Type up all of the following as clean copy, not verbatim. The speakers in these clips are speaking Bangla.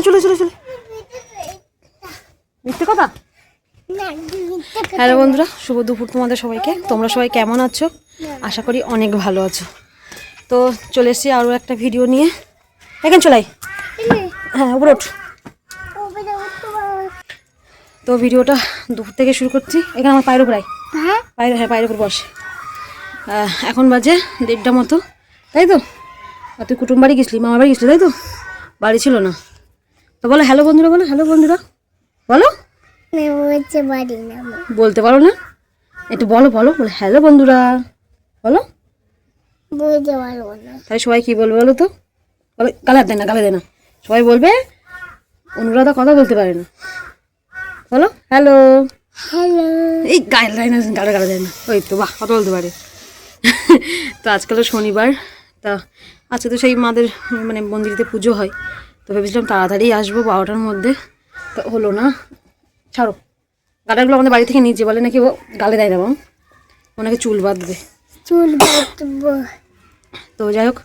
চলে চলে চলে মিথ্যে কথা। হ্যালো বন্ধুরা, শুভ দুপুর তোমাদের সবাইকে। তোমরা সবাই কেমন আছো? আশা করি অনেক ভালো আছো। তো চলে এসেছি আরও একটা ভিডিও নিয়ে। এখানে চলাই, হ্যাঁ উপরে ওঠ। তো ভিডিওটা দুপুর থেকে শুরু করছি। এখানে আমার পায়ের উপর পায়ের, হ্যাঁ পায়ের উপর বস। এখন বাজে 1:30 মতো, তাই তো? আর তুই কুটুম বাড়ি গেছিলি, মামার বাড়ি গেছিলি তাই তো? বাড়ি ছিল না তো। বলো হ্যালো বন্ধুরা, বলো হ্যালো বন্ধুরা, বলো। বলতে পারো না? একটু বলো বলো বলো হ্যালো বন্ধুরা বলো। তাই সবাই কি বলবে বলো তো? বলো, গালে দেয় না, গালে দেয় না। সবাই বলবে অনুরাধা কথা বলতে পারে না। বলো হ্যালো হ্যালো। এই গায়ে দেয় না, গালে গালে দেয় না। ওই তো বাহ, কথা বলতে পারে। তো আজকাল শনিবার, তা আজকে তো সেই মাদের মানে মন্দিরেতে পুজো হয়। তো ভেবেছিলাম তাড়াতাড়ি আসবো 12টার মধ্যে, তো হলো না। ছাড়ো, গাটাগুলো আমাদের বাড়ি থেকে নিচে, বলে নাকি ও গালে দেয় না, ওনাকে চুল বাঁধবে, চুল বাঁধবো। তো যাই হোক,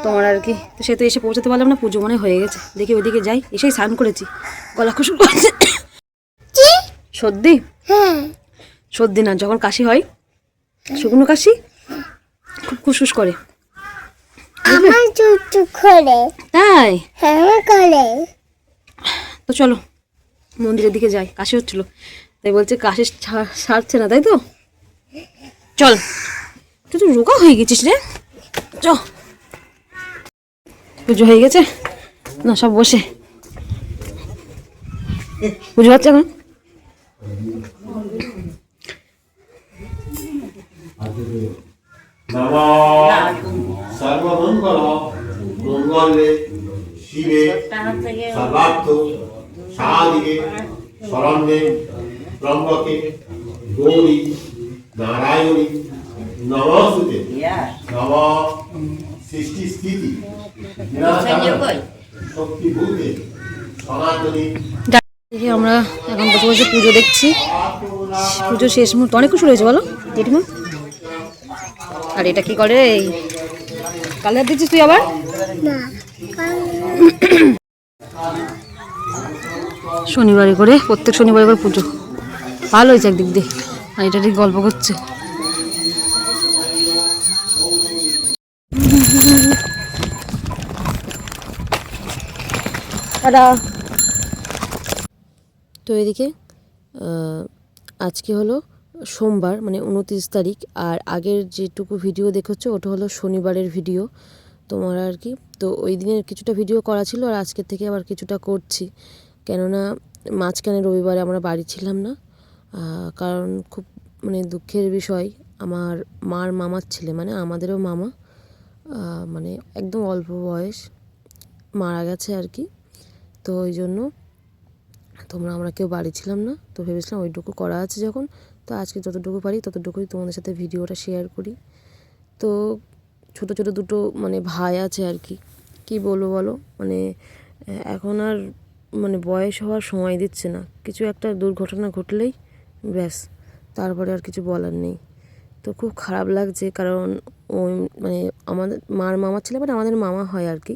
তোমার আর কি, তো সে তো এসে পৌঁছাতে পারলাম না। পুজো মনে হয়ে গেছে, দেখি ওইদিকে যাই। এসেই স্নান করেছি, গলা খুশু করছে। সর্দি? সর্দি না, যখন কাশি হয়, শুকনো কাশি, খুব খুশখুশ করে। তাই? তো চলো মন্দিরের দিকে যাই। কাশি হচ্ছিল, তাই বলছে কাশি সারছে না, তাই তো? চল, তুই তো রোগা হয়ে গেছিস রে। চ, পুজো হয়ে গেছে না, সব বসে পুজো হচ্ছে এখন। সর্বমঙ্গল মঙ্গলে শিবে সর্বার্থ সাধিকে শরণ্যে ত্র্যম্বকে গৌরী নারায়ণী নমস্তুতে। নম সৃষ্টি স্থিতি শক্তিভূতে সনাতনী। আমরা এখন বসে বসে পুজো দেখছি। পুজো শেষ মুহূর্তে, অনেক কিছু রয়েছে বলো জেঠিমা। আর এটা কি করে? এই কালে দিচ্ছিস তুই আবার? শনিবারে করে, প্রত্যেক শনিবারে করে পুজো। ভালো হয়েছে একদিক দিয়ে। আর এটা ঠিক গল্প করছে। তো এদিকে আজকে হলো সোমবার, মানে 29 তারিখ। আর আগের যেটুকু ভিডিও দেখেছো ওটা হলো শনিবারের ভিডিও তোমার আর কি। তো ওই দিনের কিছুটা ভিডিও করা ছিল, আর আজকের থেকে আবার কিছুটা করছি। কেননা মাঝখানে রবিবারে আমরা বাড়ি ছিলাম না, কারণ খুব মানে দুঃখের বিষয়, আমার মার মামার ছেলে, মানে আমাদেরও মামা, মানে একদম অল্প বয়স মারা গেছে আর কি। তো ওই জন্য আমরা কেউ বাড়ি ছিলাম না। তো ভেবেছিলাম ওইটুকু করা আছে যখন, তো আজকে যতটুকু পারি ততটুকুই তোমাদের সাথে ভিডিওটা শেয়ার করি। তো ছোটো ছোটো দুটো মানে ভাই আছে আর কি, কী বলবো বলো, মানে এখন আর মানে বয়স হওয়ার সময় দিচ্ছে না। কিছু একটা দুর্ঘটনা ঘটলেই ব্যাস, তারপরে আর কিছু বলার নেই। তো খুব খারাপ লাগছে, কারণ ওই মানে আমাদের মার মামার ছেলে, মানে আমাদের মামা হয় আর কি।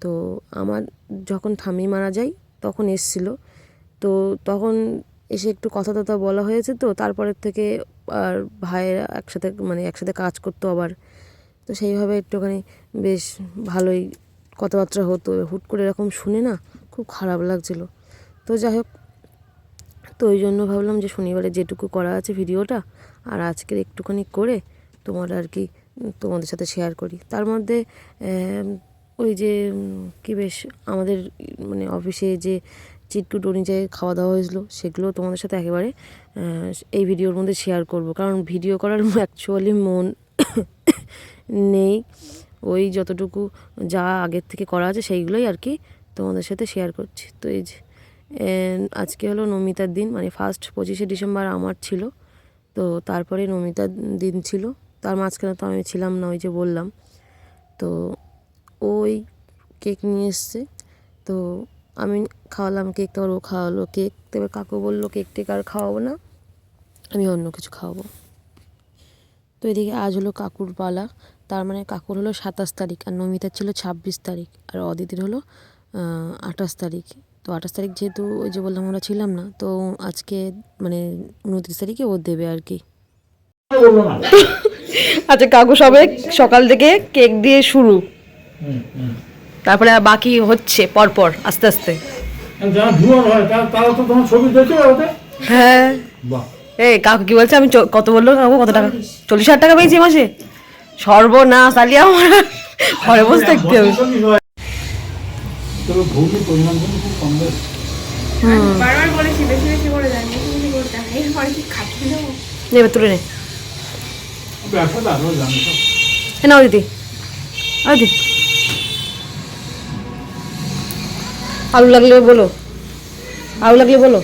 তো আমার যখন ঠাম্মি মারা যায় তখন এসেছিলো। তো তখন এসে একটু কথা টথা বলা হয়েছে। তো তারপরের থেকে আর ভাইয়েরা একসাথে কাজ করতো আবার। তো সেইভাবে একটুখানি বেশ ভালোই কথাবার্তা হতো। হুট করে এরকম শুনে না খুব খারাপ লাগছিলো। তো যাই হোক, তো ওই জন্য ভাবলাম যে শনিবারে যেটুকু করা আছে ভিডিওটা, আর আজকের একটুখানি করে তোমার আর কি তোমাদের সাথে শেয়ার করি। তার মধ্যে ওই যে কি বেশ আমাদের মানে অফিসে যে চিটকুট অনুযায়ী খাওয়া দাওয়া হয়েছিলো, সেগুলো তোমাদের সাথে একেবারে এই ভিডিওর মধ্যে শেয়ার করব। কারণ ভিডিও করার অ্যাকচুয়ালি মন নেই। ওই যতটুকু যা আগের থেকে করা আছে সেইগুলোই আর কি তোমাদের সাথে শেয়ার করছি। তো এই যে আজকে হলো নমিতার দিন, মানে ফার্স্ট 25শে ডিসেম্বর আমার ছিল। তো তারপরে নমিতার দিন ছিল, তার মাঝখানে তো আমি ছিলাম না, ওই যে বললাম। তো ওই কেক নিয়ে এসছে, তো আমি খাওয়ালাম কেক, তো ও খাওয়ালো কেক। তো এবার কাকু বললো কেক টেক আর খাওয়াবো না, আমি অন্য কিছু খাওয়াবো। তো এদিকে আজ হলো কাকুর পালা, তার মানে কাকুর হলো 27 তারিখ, আর নমিতার ছিল 26 তারিখ, আর অদিতির হলো 28 তারিখ। তো 28 তারিখ যেহেতু ওই যে বললাম আমরা ছিলাম না, তো আজকে মানে 29 তারিখে ও দেবে আর কি। আচ্ছা কাকু সবে সকাল থেকে কেক দিয়ে শুরু, তারপরে বাকি হচ্ছে পরপর আস্তে আস্তে। যারা ভিউয়ার হয় তারা তো তোমার ছবি দেখে ওটা। হ্যাঁ বাহ, এই কাকু কি বলছে, আমি কত বললো কাকু, কত টাকা? 40,000 টাকা পেয়েছি মাসে। সর্বনাশ, আলিয়া আমার ঘরে বসে থাকতে হবে। তবে ভৌতিক পরিমাণ কিন্তু খুব কম দেয়। বারবার বলেছি বেশি বেশি করে দেন, বেশি বেশি করে দেন, এরপরে কি খাচ্ছি দেবো? নেবে তুলে নে, ব্যবসাটা আরো জানো তো। এ নাও দিদি, আর দিদি আলু লাগলে বলো, আলু লাগলে বলো।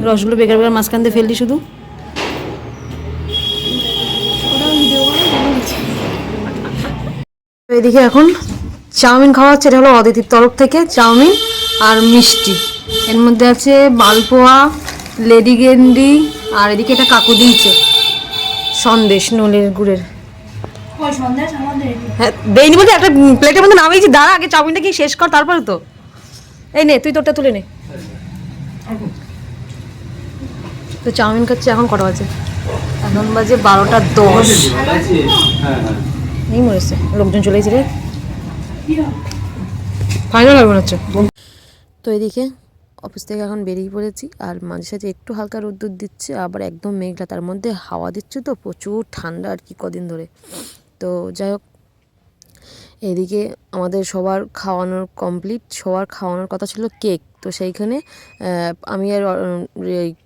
রসগুলো বেকার বেকার মাঝখান দিয়ে ফেললি শুধু। এদিকে এখন চাউমিন খাওয়া হচ্ছে, এটা হলো অদিতির তরফ থেকে চাউমিন আর মিষ্টি। এর মধ্যে আছে মালপোয়া, লেডি গেন্ডি, আর এদিকে এটা কাকু দিয়েছে সন্দেশ নলের গুড়ের। ওই সন্দেশ আমাদের হ্যাঁ দেয়নি বলতে একটা প্লেটের মধ্যে নামিয়েছি, দাঁড়া আগে চাউমিনটা কি শেষ কর তারপরে তো। এই নে তুই তোরটা তুলে নে। তো চাউমিন খাচ্ছে। এখন কটা বাজে? এখন বাজে 12:10। এই মরেছে, লোকজন চলে গেছে রে, ফাইনাল হবে মনে হচ্ছে। তো এদিকে অফিস থেকে এখন বেরিয়ে পড়েছি, আর মাঝে সাঝে একটু হালকা রোদ্দুর দিচ্ছে, আবার একদম মেঘলা, তার মধ্যে হাওয়া দিচ্ছে, তো প্রচুর ঠান্ডা আর কি কদিন ধরে। তো যাই হোক, এদিকে আমাদের সবার খাওয়ানোর কমপ্লিট, সবার খাওয়ানোর কথা ছিল কেক। তো সেইখানে আমি আর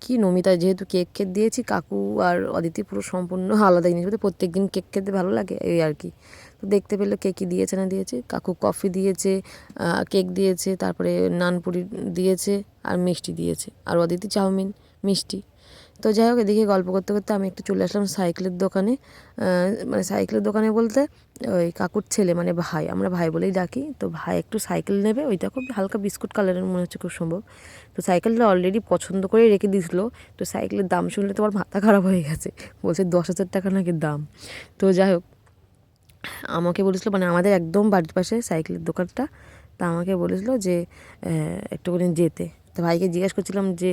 কি নমিতা যেহেতু কেক দিয়েছি, কাকু আর অদিতি পুরো সম্পূর্ণ আলাদা জিনিস, বলতে প্রত্যেক দিন কেক খেতে ভালো লাগে এই আর কি। তো দেখতে পেলে কেকই দিয়েছে না দিয়েছে, কাকু কফি দিয়েছে, কেক দিয়েছে, তারপরে নানপুরি দিয়েছে আর মিষ্টি দিয়েছে, আর অদিতি চাউমিন মিষ্টি। তো যাই হোক, এদিকে গল্প করতে করতে আমি একটু চলে আসলাম সাইকেলের দোকানে। মানে সাইকেলের দোকানে বলতে ওই কাকুর ছেলে, মানে ভাই, আমরা ভাই বলেই ডাকি। তো ভাই একটু সাইকেল নেবে, ওইটা খুব হালকা বিস্কুট কালারের মনে হচ্ছে খুব সম্ভব। তো সাইকেলটা অলরেডি পছন্দ করে রেখে দিয়েছিলো। তো সাইকেলের দাম শুনলে তোমার মাথা খারাপ হয়ে গেছে, বলছে 10,000 টাকা নাকি দাম। তো যাই হোক, আমাকে বলেছিলো, মানে আমাদের একদম বাড়ির পাশে সাইকেলের দোকানটা, তা আমাকে বলেছিলো যে একটুখানি যেতে। তো ভাইকে জিজ্ঞেস করছিলাম যে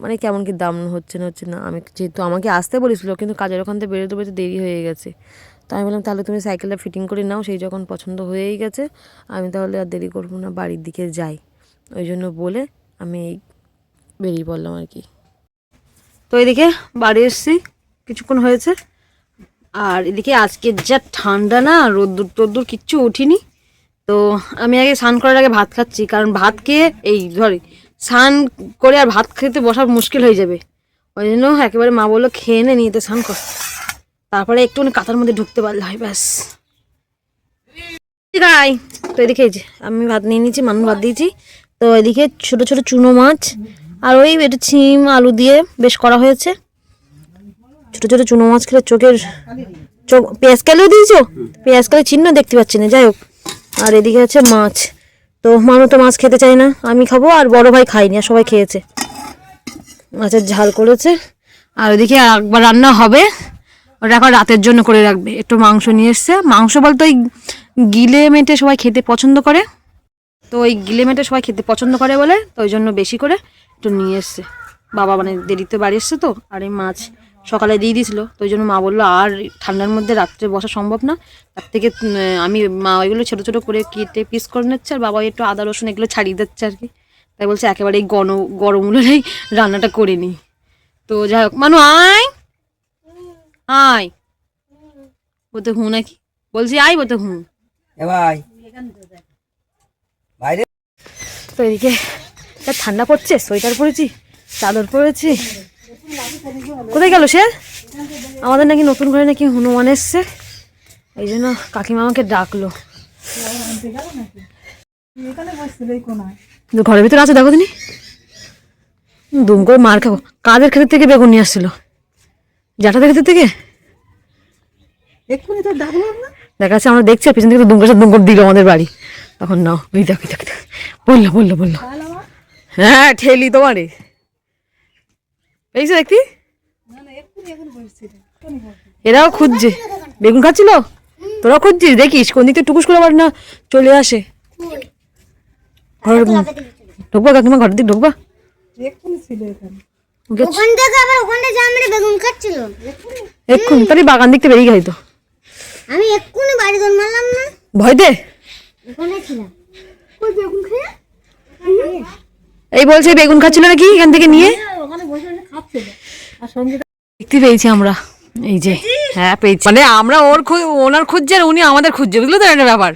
মানে কেমন কি দাম হচ্ছে না। আমি যেহেতু আমাকে আসতে বলেছিলো, কিন্তু কাজের ওখান থেকে বেরোতে বেরোতে দেরি হয়ে গেছে। তো আমি বললাম তাহলে তুমি সাইকেলটা ফিটিং করে নাও, সেই যখন পছন্দ হয়েই গেছে আমি তাহলে আর দেরি করবো না, বাড়ির দিকে যাই। ওই জন্য বলে আমি বেরিয়ে পড়লাম আর কি। তো এদিকে বাড়ি এসছি, কিছুক্ষণ হয়েছে। আর এদিকে আজকে যা ঠান্ডা না, রোদ্দুর টোদ্দুর কিচ্ছু উঠিনি। তো আমি আগে স্নান করার আগে ভাত খাচ্ছি, কারণ ভাত খেয়ে স্নান করে আর ভাত খেতে বসার মুশকিল হয়ে যাবে। ওই জন্য একেবারে মা বললো খেয়ে নে, নিয়ে তো স্নান কর, তারপরে একটুখানি কাঁথার মধ্যে ঢুকতে পারলে হয়, ব্যাস। গাই তো এদিকে এই যে আমি ভাত নিয়ে নিয়েছি, মানুষ ভাত দিয়েছি। তো এদিকে ছোট ছোট চুনো মাছ আর ওই এটা ছিম আলু দিয়ে বেশ করা হয়েছে। ছোট ছোট চুনো মাছ খেলে চোখ পেঁয়াজ কালিও দিয়েছো, পেঁয়াজ কালি চিহ্ন দেখতে পাচ্ছি না, যাই হোক। আর এদিকে আছে মাছ। তো মানু তো মাছ খেতে চায় না, আমি খাবো, আর বড় ভাই খাইনি, আর সবাই খেয়েছে। মাছের ঝাল করেছে, আর ওদিকে একবার রান্না হবে, ওটা এখন রাতের জন্য করে রাখবে। একটু মাংস নিয়ে এসছে, মাংস বলতে ওই গিলে মেটে সবাই খেতে পছন্দ করে, তো ওই গিলে মেটে সবাই খেতে পছন্দ করে বলে, তো ওই জন্য বেশি করে একটু নিয়ে এসছে। বাবা মানে দেরিতে বাড়ি এসছে তো, আর এই মাছ সকালে দিয়ে দিয়েছিল, তো ওই জন্য মা বললো আর ঠান্ডার মধ্যে রাত্রে বসা সম্ভব না, তার থেকে আমি মা ওইগুলো ছোটো ছোটো করে কেটে পিস করে নিচ্ছে, আর বাবা একটু আদা রসুন এগুলো ছাড়িয়ে দিচ্ছে আর কি। তাই বলছে একেবারে এই গরম হলেই রান্নাটা করে নিই। তো যাই হোক, মানু আয় আয়, বলতে হুঁ নাকি, বলছি আয়, বলতে হুঁ। ভাই বাইরে তো এদিকে ঠান্ডা পড়ছে, সোয়েটার পরেছি, চাদর পরেছি। কোথায় গেল সে? আমাদের নাকি নতুন ঘরে নাকি হনুমান এসছে, এই জন্য কাকিমা আমাকে ডাকলো। ঘরের ভিতরে আছে, দেখো তিনি দুম করে মার খাবো। কাদের ক্ষেত্র থেকে বেগুন নিয়ে আসছিল? জ্যাঠাদের ক্ষেত্র থেকে। এক্ষুনি তো ডাকলাম না, দেখা যাচ্ছে আমরা দেখছি, পিছন থেকে দুম করে দিল আমাদের বাড়ি। তখন নাও ওই দেখ বললো হ্যাঁ ঠেলি তোমারে পেয়েছো দেখতি। এরাও খুঁজছে, বেগুন খাচ্ছিল। তোরা খুঁজছিস, দেখিস কোন দিক থেকে টুকুস করে আবার না চলে আসে। ঘরে ঢুকবা কাকিমা, ঘরের দিক ঢুকবা? ওখান থেকে আবার ওখানে যা আমরা বেগুন খাচ্ছিল এক্ষুনি তাহলে বাগান দেখতে বেরিয়ে গেলি তো। আমি এক্ষুনি বাড়ি দৌড় মারলাম না, ভয় দে। ওখানে ছিলাম ওই বেগুন খেয়ে এই বলছে বেগুন খাচ্ছিল নাকি এখান থেকে নিয়ে, দেখতে পেয়েছি আমরা। এই যে হ্যাঁ পেয়েছি, মানে আমরা ওনার খুঁজছে আর উনি আমাদের খুঁজছে, বুঝলো তো একটা ব্যাপার।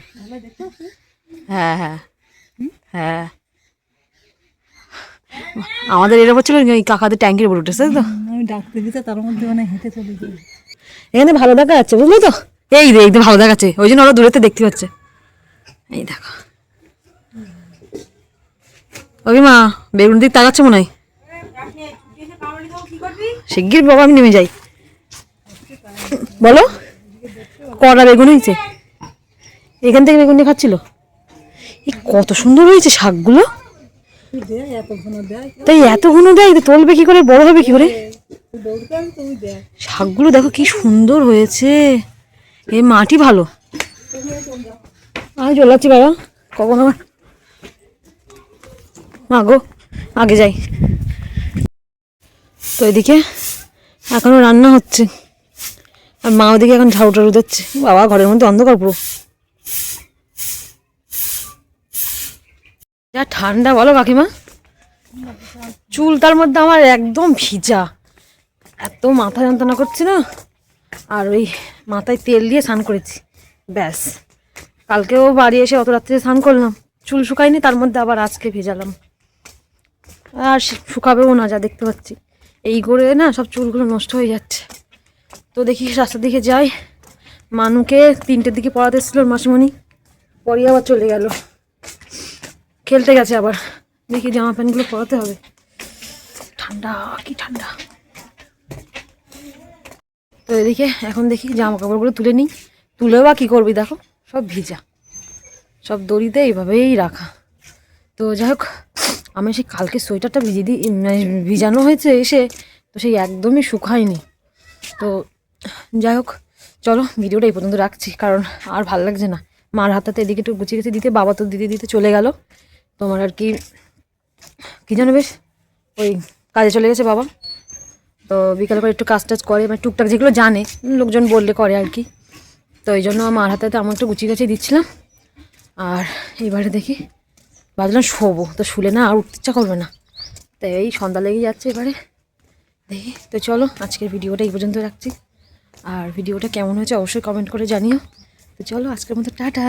হ্যাঁ হ্যাঁ হ্যাঁ, আমাদের এর উপর ছিল ওই কাকাদের ট্যাঙ্কির উপর উঠেছে তো, আমি ডাকতে দিতে তার মধ্যে মানে হেঁটে চলে যাই। এখানে ভালো দেখা যাচ্ছে, বুঝলি তো? এই দেখতে ভালো দেখাচ্ছে, ওই জন্য ওরা দূরেতে দেখতে পাচ্ছে। এই দেখো ওই মা বেগুন দিক তাকাচ্ছে মনে হয়। শিগগির বাবা আমি নেমে যাই। বলো কটা বেগুন হয়েছে? এখান থেকে বেগুন দিয়ে খাচ্ছিল। এই কত সুন্দর হয়েছে শাকগুলো, তাই এত ঘন দেয়, তোলবে কি করে, বড় হবে কি করে? শাকগুলো দেখো কি সুন্দর হয়েছে, এই মাটি ভালো। আমি চলে যাচ্ছি বাবা, কখন আমার মা গো আগে যাই। তো এদিকে এখনো রান্না হচ্ছে আর মা ওদিকে এখন ঝাড়ু টাড়ু দিচ্ছে। বাবা ঘরের মধ্যে অন্ধকার পুরো, যা ঠান্ডা বলো কাকিমা। চুল তার মধ্যে আমার একদম ভিজা, এত মাথা যন্ত্রণা করছে না। আর ওই মাথায় তেল দিয়ে স্নান করেছি ব্যাস। কালকেও বাড়ি এসে অত রাত্রে স্নান করলাম, চুল শুকায়নি, তার মধ্যে আবার আজকে ভেজালাম। আর শুকাবেও না, যা দেখতে পাচ্ছি এই করে না সব চুলগুলো নষ্ট হয়ে যাচ্ছে। তো দেখি রাস্তার দিকে যাই। মানুকে 3টের দিকে পড়াতে এসেছিল মাসিমণি, পরিয়ে আবার চলে গেল, খেলতে গেছে আবার। দেখি জামা প্যান্টগুলো পরাতে হবে, ঠান্ডা কি ঠান্ডা। তো এদিকে এখন দেখি জামা কাপড়গুলো তুলে নিই, তুলেও বা কী করবি, দেখো সব ভিজা, সব দড়িতে এইভাবেই রাখা। তো যাই হোক, আমি সেই কালকে সোয়েটারটা ভিজানো হয়েছে এসে, তো সেই একদমই শুকায়নি। তো যাই হোক চলো ভিডিওটা এই পর্যন্ত রাখছি, কারণ আর ভালো লাগছে না। মার হাতাতে এদিকে একটু গুছিয়ে গেছে দিতে, বাবা তো দিতে দিতে চলে গেল। তোমার আর কি জানো বেশ ওই কাজে চলে গেছে বাবা। তো বিকাল করে একটু কাজ টাজ করে, মানে টুকটাক যেগুলো জানে লোকজন বললে করে আর কি। তো এই জন্য আমার হাতে আমার একটু গুছিয়ে গাছিয়ে দিচ্ছিলাম। আর এইবারে দেখি ভাবলাম শোবো, তো শুলে না আর উঠতে ইচ্ছা করবে না, তাই এই সন্ধ্যা লেগে যাচ্ছে এবারে দেখি। তো চলো আজকের ভিডিওটা এই পর্যন্ত রাখছি, আর ভিডিওটা কেমন হয়েছে অবশ্যই কমেন্ট করে জানিও। তো চলো আজকের মতো টাটা।